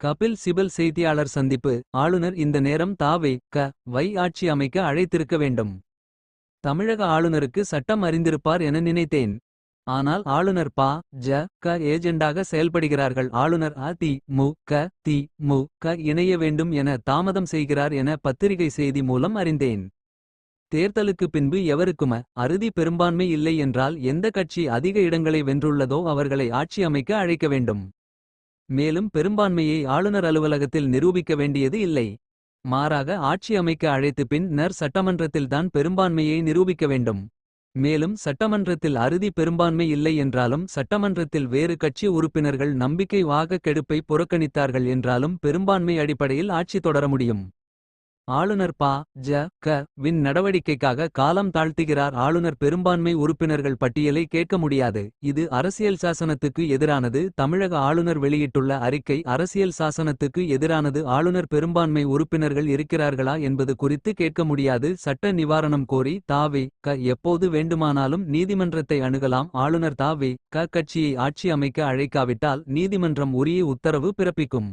கபில் சிபல் செய்தியாளர் சந்திப்பு. ஆளுநர் இந்த நேரம் தாவே வை ஆட்சி அமைக்க அழைத்திருக்க வேண்டும். தமிழக ஆளுநருக்கு சட்டம் அறிந்திருப்பார் என நினைத்தேன். ஆனால் ஆளுநர் ஏஜெண்டாக செயல்படுகிறார்கள். ஆளுநர் இணைய வேண்டும் என தாமதம் செய்கிறார் என பத்திரிகை செய்தி மூலம் அறிந்தேன். தேர்தலுக்கு பின்பு எவருக்கும அறுதி பெரும்பான்மை இல்லை என்றால் எந்த கட்சி அதிக இடங்களை வென்றுள்ளதோ அவர்களை ஆட்சி அமைக்க அழைக்க வேண்டும். மேலும் பெரும்பான்மையை ஆளுநர் அலுவலகத்தில் நிரூபிக்க வேண்டியது இல்லை. மாறாக ஆட்சி அமைக்க அழைத்து பின்னர் சட்டமன்றத்தில்தான் பெரும்பான்மையை நிரூபிக்க வேண்டும். மேலும் சட்டமன்றத்தில் அறுதி பெரும்பான்மை இல்லை என்றாலும் சட்டமன்றத்தில் வேறு கட்சி உறுப்பினர்கள் நம்பிக்கை வாக்கெடுப்பை புறக்கணித்தார்கள் என்றாலும் பெரும்பான்மை அடிப்படையில் ஆட்சி தொடர முடியும். ஆளுநர் வின் நடவடிக்கைக்காக காலம் தாழ்த்துகிறார். ஆளுநர் பெரும்பான்மை உறுப்பினர்கள் பட்டியலை கேட்க முடியாது. இது அரசியல் சாசனத்துக்கு எதிரானது. தமிழக ஆளுநர் வெளியிட்டுள்ள அறிக்கை அரசியல் சாசனத்துக்கு எதிரானது. ஆளுநர் பெரும்பான்மை உறுப்பினர்கள் இருக்கிறார்களா என்பது குறித்து கேட்க முடியாது. சட்ட நிவாரணம் கோரி எப்போது வேண்டுமானாலும் நீதிமன்றத்தை அணுகலாம். ஆளுநர் கட்சியை ஆட்சி அமைக்க அழைக்காவிட்டால் நீதிமன்றம் உரிய உத்தரவு பிறப்பிக்கும்.